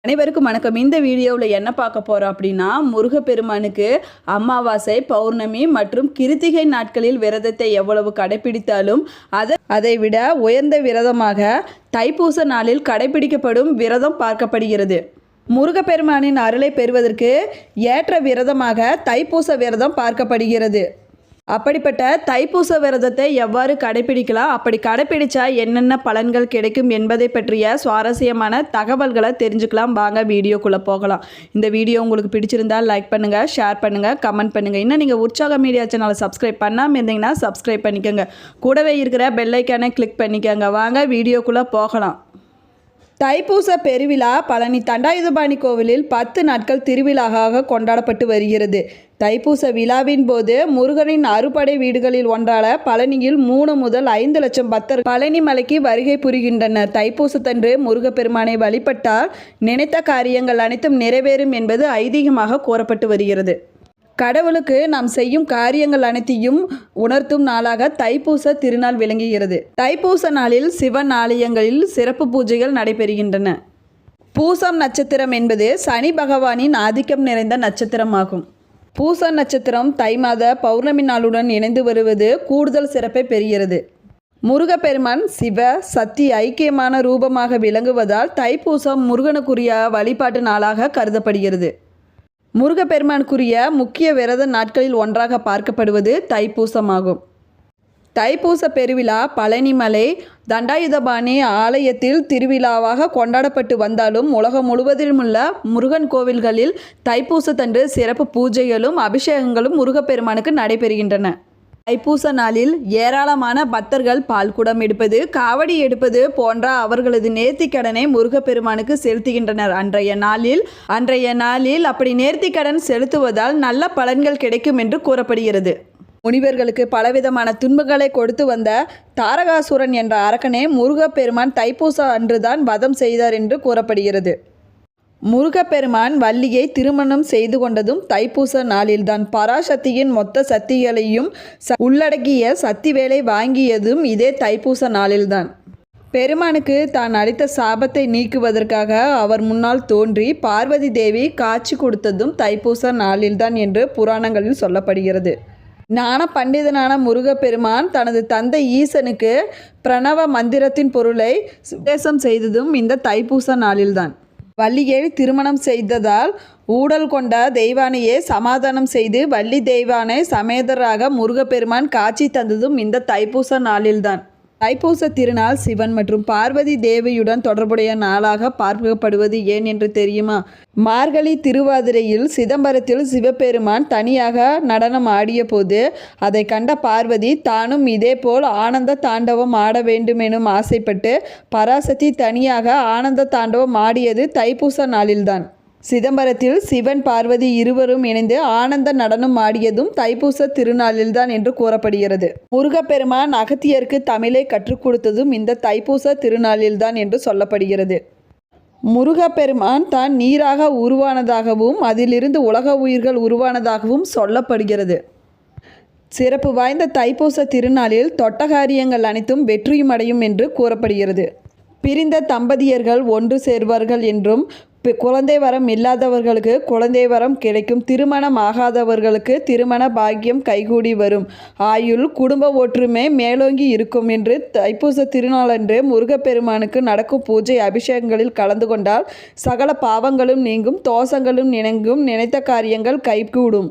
அனைவருக்கும் வணக்கம். இந்த வீடியோவில் என்ன பார்க்க போகிறோம் அப்படின்னா, முருகப்பெருமானுக்கு அமாவாசை, பௌர்ணமி மற்றும் கிருத்திகை நாட்களில் விரதத்தை எவ்வளவு கடைபிடித்தாலும் அதை விட உயர்ந்த விரதமாக தைப்பூச நாளில் கடைபிடிக்கப்படும் விரதம் பார்க்கப்படுகிறது. முருகப்பெருமானின் அருளை பெறுவதற்கு ஏற்ற விரதமாக தைப்பூச விரதம் பார்க்கப்படுகிறது. அப்படிப்பட்ட தைப்பூச விரதத்தை எவ்வாறு கடைபிடிக்கலாம், அப்படி கடைபிடிச்சா என்னென்ன பலன்கள் கிடைக்கும் என்பதை பற்றிய சுவாரஸ்யமான தகவல்களை தெரிஞ்சுக்கலாம். வாங்க வீடியோக்குள்ளே போகலாம். இந்த வீடியோ உங்களுக்கு பிடிச்சிருந்தால் லைக் பண்ணுங்கள், ஷேர் பண்ணுங்கள், கமெண்ட் பண்ணுங்கள். இன்னும் நீங்கள் உற்சாக மீடியா சேனலை சப்ஸ்கிரைப் பண்ணாமல் இருந்தீங்கன்னா சப்ஸ்கிரைப் பண்ணிக்கோங்க. கூடவே இருக்கிற பெல் ஐக்கானை கிளிக் பண்ணிக்கோங்க. வாங்க வீடியோக்குள்ளே போகலாம். தைப்பூச பெருவிழா பழனி தண்டாயுதபாணி கோவிலில் 10 நாட்கள் திருவிழாவாக கொண்டாடப்பட்டு வருகிறது. தைப்பூச விழாவின் போது முருகனின் அறுபடை வீடுகளில் ஒன்றான பழனியில் 3 முதல் 5 லட்சம் பக்தர்கள் பழனி மலைக்கு வருகை புரிகின்றனர். தைப்பூசத்தன்று முருகப்பெருமானை வழிபட்டால் நினைத்த காரியங்கள் அனைத்தும் நிறைவேறும் என்பது ஐதீகமாக கூறப்பட்டு வருகிறது. கடவுளுக்கு நாம் செய்யும் காரியங்கள் அனைத்தையும் உணர்த்தும் நாளாக தைப்பூச திருநாள் விளங்குகிறது. தைப்பூச நாளில் சிவன் ஆலயங்களில் சிறப்பு பூஜைகள் நடைபெறுகின்றன. பூசம் நட்சத்திரம் என்பது சனி பகவானின் ஆதிக்கம் நிறைந்த நட்சத்திரமாகும். பூச நட்சத்திரம் தை மாத பௌர்ணமி நாளுடன் இணைந்து வருவது கூடுதல் சிறப்பை பெறுகிறது. முருகப்பெருமான் சிவ சக்தி ஐக்கியமான ரூபமாக விளங்குவதால் தைப்பூசம் முருகனுக்குரிய வழிபாட்டு நாளாக கருதப்படுகிறது. முருகப்பெருமானுக்குரிய முக்கிய விரத நாட்களில் ஒன்றாக பார்க்கப்படுவது தைப்பூசமாகும். தைப்பூச பெருவிழா பழனிமலை தண்டாயுதபாணி ஆலயத்தில் திருவிழாவாக கொண்டாடப்பட்டு வந்தாலும் உலகம் முழுவதிலும் உள்ள முருகன் கோவில்களில் தைப்பூசத்தன்று சிறப்பு பூஜைகளும் அபிஷேகங்களும் முருகப்பெருமானுக்கு நடைபெறுகின்றன. தைப்பூச நாளில் ஏராளமான பக்தர்கள் பால்குடம் எடுப்பது, காவடி எடுப்பது போன்ற அவர்களது நேர்த்திக்கடனை முருகப்பெருமானுக்கு செலுத்துகின்றனர். அன்றைய நாளில் அப்படி நேர்த்திக்கடன் செலுத்துவதால் நல்ல பலன்கள் கிடைக்கும் என்று கூறப்படுகிறது. முனிவர்களுக்கு பலவிதமான துன்பங்களை கொடுத்து வந்த தாரகாசுரன் என்ற அரக்கனை முருகப்பெருமான் தைப்பூச அன்றுதான் வதம் செய்தார் என்று கூறப்படுகிறது. முருகப்பெருமான் வள்ளியை திருமணம் செய்து கொண்டதும் தைப்பூச நாளில்தான். பராசக்தியின் மொத்த சக்திகளையும் உள்ளடக்கிய சக்தி வேலை வாங்கியதும் இதே தைப்பூச நாளில்தான். பெருமானுக்கு தான் அளித்த சாபத்தை நீக்குவதற்காக அவர் முன்னால் தோன்றி பார்வதி தேவி காட்சி கொடுத்ததும் தைப்பூச நாளில்தான் என்று புராணங்களில் சொல்லப்படுகிறது. ஞான பண்டிதனான முருகப்பெருமான் தனது தந்தை ஈசனுக்கு பிரணவ மந்திரத்தின் பொருளை உபதேசம் செய்ததும் இந்த தைப்பூச நாளில்தான். வள்ளியை திருமணம் செய்ததால் ஊடல் கொண்ட தெய்வானையே சமாதானம் செய்து வள்ளி தெய்வானை சமேதராக முருகப்பெருமான் காட்சி தந்ததும் இந்த தைப்பூச நாளில்தான். தைப்பூச திருநாள் சிவன் மற்றும் பார்வதி தேவியுடன் தொடர்புடைய நாளாக பார்க்கப்படுவது ஏன் என்று தெரியுமா? மார்கழி திருவாதிரையில் சிதம்பரத்தில் சிவபெருமான் தனியாக நடனம் ஆடிய போது அதை கண்ட பார்வதி தானும் இதேபோல் ஆனந்த தாண்டவம் ஆட வேண்டுமெனும் ஆசைப்பட்டு பராசக்தி தனியாக ஆனந்த தாண்டவம் ஆடியது தைப்பூச நாளில்தான். சிதம்பரத்தில் சிவன் பார்வதி இருவரும் இணைந்து ஆனந்த நடனம் ஆடியதும் தைப்பூச திருநாளில்தான் என்று கூறப்படுகிறது. முருகப்பெருமான் அகத்தியருக்கு தமிழை கற்றுக் கொடுத்ததும் இந்த தைப்பூச திருநாளில்தான் என்று சொல்லப்படுகிறது. முருகப்பெருமான் தான் நீராக உருவானதாகவும் அதிலிருந்து உலக உயிர்கள் உருவானதாகவும் சொல்லப்படுகிறது. சிறப்பு வாய்ந்த தைப்பூச திருநாளில் தொட்ட காரியங்கள் அனைத்தும் வெற்றியும் அடையும் என்று கூறப்படுகிறது. பிரிந்த தம்பதியர்கள் ஒன்று சேர்வார்கள் என்றும், குழந்தை வரம் இல்லாதவர்களுக்கு குழந்தை வரம் கிடைக்கும், திருமணம் ஆகாதவர்களுக்கு திருமண பாக்கியம் கைகூடி வரும், ஆயுள் குடும்ப ஒற்றுமை மேலோங்கி இருக்கும் என்று தைப்பூச திருநாளன்று முருகப்பெருமானுக்கு நடக்கும் பூஜை அபிஷேகங்களில் கலந்து கொண்டால் சகல பாவங்களும் நீங்கும், தோஷங்களும் நீங்கும், நினைத்த காரியங்கள் கைகூடும்.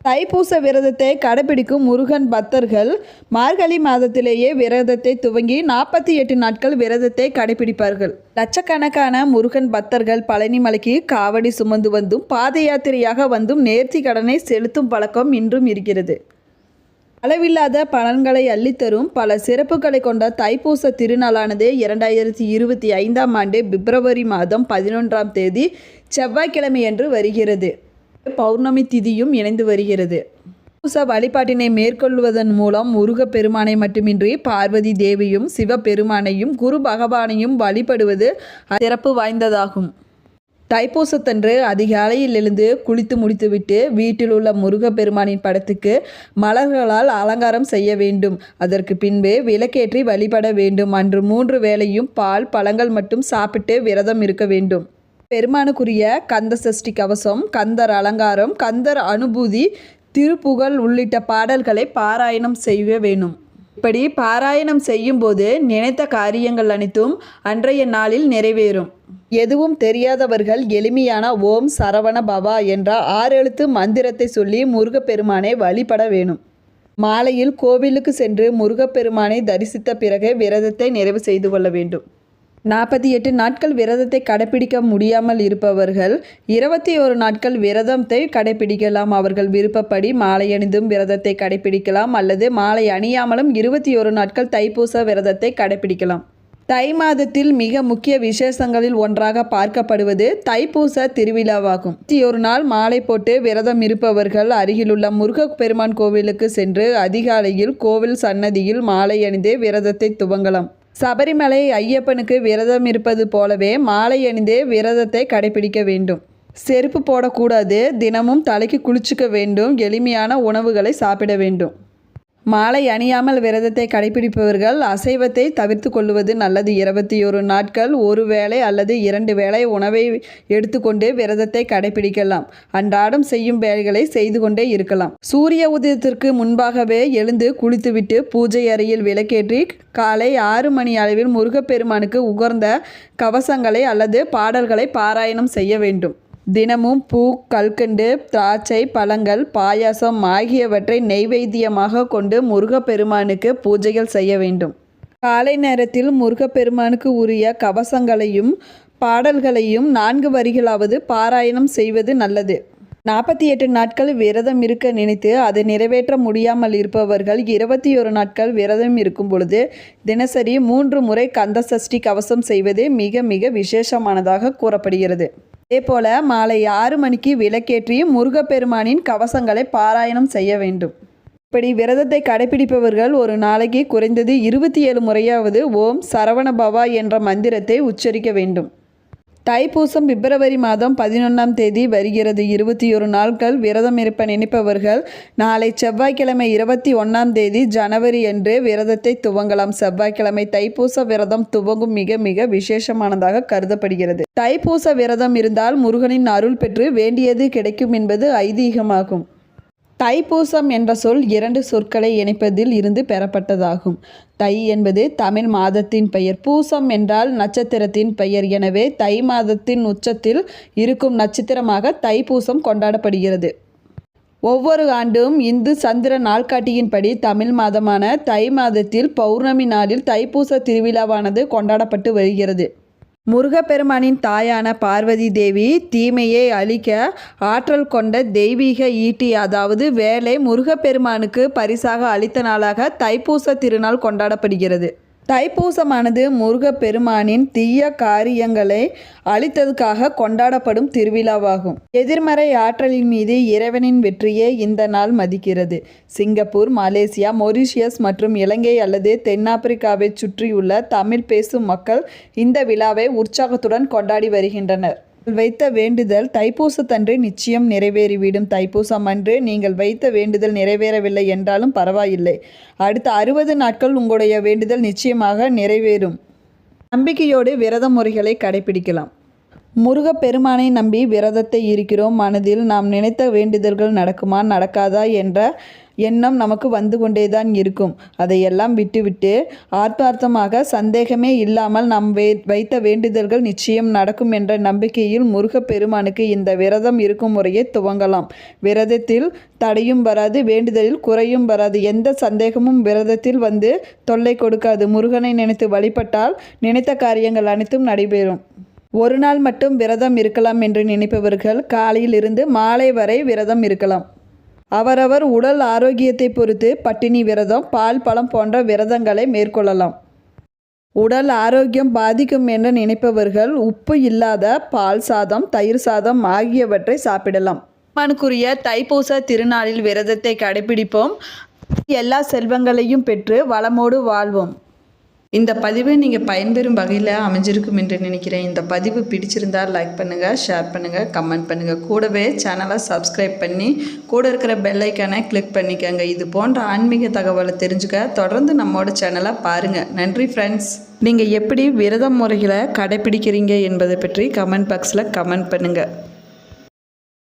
தைப்பூச விரதத்தை கடைபிடிக்கும் முருகன் பக்தர்கள் மார்கழி மாதத்திலேயே விரதத்தை துவங்கி 48 நாட்கள் விரதத்தை கடைபிடிப்பார்கள். லட்சக்கணக்கான முருகன் பக்தர்கள் பழனி மலைக்கு காவடி சுமந்து வந்தும் பாத யாத்திரையாக வந்தும் நேர்த்தி கடனை செலுத்தும் பழக்கம் இன்றும் இருக்கிறது. அளவில்லாத பலன்களை அள்ளித்தரும் பல சிறப்புகளை கொண்ட தைப்பூச திருநாளானது 2025ஆம் ஆண்டு பிப்ரவரி மாதம் 11ஆம் தேதி செவ்வாய்க்கிழமையன்று வருகிறது. பௌர்ணமி திதியும் இணைந்து வருகிறது. தைப்பூச வழிபாட்டினை மேற்கொள்வதன் மூலம் முருகப்பெருமானை மட்டுமின்றி பார்வதி தேவியும் சிவபெருமானையும் குரு பகவானையும் வழிபடுவது சிறப்பு வாய்ந்ததாகும். தைப்பூசத்தன்று அதிகாலையில் எழுந்து குளித்து முடித்துவிட்டு வீட்டில் உள்ள முருகப்பெருமானின் படத்துக்கு மலர்களால் அலங்காரம் செய்ய வேண்டும். அதற்கு பின்பு விளக்கேற்றி வழிபட வேண்டும். அன்று 3 வேளையும் பால் பழங்கள் மட்டும் சாப்பிட்டு விரதம் இருக்க வேண்டும். பெருமானுக்குரிய கந்த சஷ்டி கவசம், கந்தர் அலங்காரம், கந்தர் அனுபூதி, திருப்புகழ் உள்ளிட்ட பாடல்களை பாராயணம் செய்ய வேணும். இப்படி பாராயணம் செய்யும்போது நினைத்த காரியங்கள் அனைத்தும் அன்றைய நாளில் நிறைவேறும். எதுவும் தெரியாதவர்கள் எளிமையான ஓம் சரவண பவா என்ற 6 எழுத்து மந்திரத்தை சொல்லி முருகப்பெருமானை வழிபட வேணும். மாலையில் கோவிலுக்கு சென்று முருகப்பெருமானை தரிசித்த பிறகு விரதத்தை நிறைவு செய்து கொள்ள வேண்டும். 48 நாட்கள் விரதத்தை கடைபிடிக்க முடியாமல் இருப்பவர்கள் 21 நாட்கள் விரதத்தை கடைபிடிக்கலாம். அவர்கள் விருப்பப்படி மாலை அணிந்தும் விரதத்தை கடைபிடிக்கலாம் அல்லது மாலை அணியாமலும் 21 நாட்கள் தைப்பூச விரதத்தை கடைபிடிக்கலாம். தை மாதத்தில் மிக முக்கிய விசேஷங்களில் ஒன்றாக பார்க்கப்படுவது தைப்பூச திருவிழாவாகும். 21 நாள் மாலை போட்டு விரதம் இருப்பவர்கள் அருகிலுள்ள முருகப்பெருமான் கோவிலுக்கு சென்று அதிகாலையில் கோவில் சன்னதியில் மாலை அணிந்து விரதத்தை துவங்கலாம். சபரிமலை ஐயப்பனுக்கு விரதம் இருப்பது போலவே மாலை அணிந்தே விரதத்தை கடைபிடிக்க வேண்டும். செருப்பு போடக்கூடாது. தினமும் தலைக்கு குளிச்சுக்க வேண்டும். எளிமையான உணவுகளை சாப்பிட வேண்டும். மாலை அணியாமல் விரதத்தை கடைபிடிப்பவர்கள் அசைவத்தை தவிர்த்து கொள்வது நல்லது. 21 நாட்கள் ஒரு வேளை அல்லது 2 வேளை உணவை எடுத்துக்கொண்டு விரதத்தை கடைபிடிக்கலாம். அன்றாடம் செய்யும் வேலைகளை செய்து கொண்டே இருக்கலாம். சூரிய உதயத்திற்கு முன்பாகவே எழுந்து குளித்துவிட்டு பூஜை அறையில் விளக்கேற்றி காலை 6 மணி அளவில் முருகப்பெருமானுக்கு உகர்ந்த கவசங்களை அல்லது பாடல்களை பாராயணம் செய்ய வேண்டும். தினமும் பூ, கல்கண்டு, திராட்சை, பழங்கள், பாயாசம் ஆகியவற்றை நெய்வேத்தியமாக கொண்டு முருகப்பெருமானுக்கு பூஜைகள் செய்ய வேண்டும். காலை நேரத்தில் முருகப்பெருமானுக்கு உரிய கவசங்களையும் பாடல்களையும் 4 வரிகளாவது பாராயணம் செய்வது நல்லது. 48 நாட்கள் விரதம் இருக்க நினைத்து அதை நிறைவேற்ற முடியாமல் இருப்பவர்கள் 21 நாட்கள் விரதம் இருக்கும் பொழுது தினசரி 3 முறை கந்த சஷ்டி கவசம் செய்வது மிக மிக விசேஷமானதாக கூறப்படுகிறது. அதேபோல மாலை 6 மணிக்கு விளக்கேற்றி முருகப்பெருமானின் கவசங்களை பாராயணம் செய்ய வேண்டும். இப்படி விரதத்தை கடைபிடிப்பவர்கள் ஒரு நாளைக்கு குறைந்தது 27 முறையாவது ஓம் சரவண பவா என்ற மந்திரத்தை உச்சரிக்க வேண்டும். தைப்பூசம் பிப்ரவரி மாதம் 11ஆம் தேதி வருகிறது. 21 நாட்கள் விரதம் இருப்ப நினைப்பவர்கள் நாளை செவ்வாய்க்கிழமை 21ஆம் தேதி ஜனவரி அன்று விரதத்தை துவங்கலாம். செவ்வாய்க்கிழமை தைப்பூச விரதம் துவங்கும் மிக மிக விசேஷமானதாக கருதப்படுகிறது. தைப்பூச விரதம் இருந்தால் முருகனின் அருள் பெற்று வேண்டியது கிடைக்கும் என்பது ஐதீகமாகும். தைப்பூசம் என்ற சொல் 2 சொற்களை இணைப்பதில் இருந்து பெறப்பட்டதாகும். தை என்பது தமிழ் மாதத்தின் பெயர். பூசம் என்றால் நட்சத்திரத்தின் பெயர். எனவே தை மாதத்தின் உச்சத்தில் இருக்கும் நட்சத்திரமாக தைப்பூசம் கொண்டாடப்படுகிறது. ஒவ்வொரு ஆண்டும் இந்து சந்திர நாள்காட்டியின்படி தமிழ் மாதமான தை மாதத்தில் பௌர்ணமி நாளில் தைப்பூச திருவிழாவானது கொண்டாடப்பட்டு வருகிறது. முருகப்பெருமானின் தாயான பார்வதி தேவி தீமையை அழிக்க ஆற்றல் கொண்ட தெய்வீக ஈட்டி அதாவது வேலை முருகப்பெருமானுக்கு பரிசாக அளித்த நாளாக தைப்பூச திருநாள் கொண்டாடப்படுகிறது. தைப்பூசமானது முருகப்பெருமானின் தீய காரியங்களை அழித்ததுக்காக கொண்டாடப்படும் திருவிழாவாகும். எதிர்மறை ஆற்றலின் மீது இறைவனின் வெற்றியை இந்த நாள் மதிக்கிறது. சிங்கப்பூர், மலேசியா, மொரீஷியஸ் மற்றும் இலங்கை அல்லது தென்னாப்பிரிக்காவை சுற்றியுள்ள தமிழ் பேசும் மக்கள் இந்த விழாவை உற்சாகத்துடன் கொண்டாடி வருகின்றனர். வைத்த வேண்டுதல் தைப்பூசத்தன்று நிச்சயம் நிறைவேறிவிடும். தைப்பூசம் அன்று நீங்கள் வைத்த வேண்டுதல் நிறைவேறவில்லை என்றாலும் பரவாயில்லை. அடுத்த 60 நாட்கள் உங்களுடைய வேண்டுதல் நிச்சயமாக நிறைவேறும். நம்பிக்கையோடு விரத முறைகளை கடைபிடிக்கலாம். முருகப்பெருமானை நம்பி விரதத்தை இருக்கிறோம். மனதில் நாம் நினைத்த வேண்டுதல்கள் நடக்குமா நடக்காதா என்ற எண்ணம் நமக்கு வந்து கொண்டேதான் இருக்கும். அதையெல்லாம் விட்டுவிட்டு ஆத்மார்த்தமாக சந்தேகமே இல்லாமல் நாம் வைத்த வேண்டுதல்கள் நிச்சயம் நடக்கும் என்ற நம்பிக்கையில் முருகப்பெருமானுக்கு இந்த விரதம் இருக்கும் முறையை துவங்கலாம். விரதத்தில் தடையும் வராது, வேண்டுதலில் குறையும் வராது. எந்த சந்தேகமும் விரதத்தில் வந்து தொல்லை கொடுக்காது. முருகனை நினைத்து வழிபட்டால் நினைத்த காரியங்கள் அனைத்தும் நடைபெறும். ஒரு நாள் மட்டும் விரதம் இருக்கலாம் என்று நினைப்பவர்கள் காலையில் இருந்து மாலை வரை விரதம் இருக்கலாம். அவரவர் உடல் ஆரோக்கியத்தை பொறுத்து பட்டினி விரதம், பால், பழம் போன்ற விரதங்களை மேற்கொள்ளலாம். உடல் ஆரோக்கியம் பாதிக்கும் என்று நினைப்பவர்கள் உப்பு இல்லாத பால் சாதம், தயிர் சாதம் ஆகியவற்றை சாப்பிடலாம். மனுக்குரிய தைப்பூச திருநாளில் விரதத்தை கடைபிடிப்போம். எல்லா செல்வங்களையும் பெற்று வளமோடு வாழ்வோம். இந்த பதிவு நீங்கள் பயன்பெறும் வகையில் அமைஞ்சிருக்கும் என்று நினைக்கிறேன். இந்த பதிவு பிடிச்சிருந்தால் லைக் பண்ணுங்கள், ஷேர் பண்ணுங்கள், கமெண்ட் பண்ணுங்கள். கூடவே சேனலை சப்ஸ்கிரைப் பண்ணி கூட இருக்கிற பெல் ஐக்கானை கிளிக் பண்ணிக்கோங்க. இது போன்ற ஆன்மீக தகவலை தெரிஞ்சுக்க தொடர்ந்து நம்மளோட சேனலை பாருங்கள். நன்றி ஃப்ரெண்ட்ஸ். நீங்கள் எப்படி விரத முறைகளை கடைப்பிடிக்கிறீங்க என்பதை பற்றி கமெண்ட் பாக்ஸில் கமெண்ட் பண்ணுங்கள்.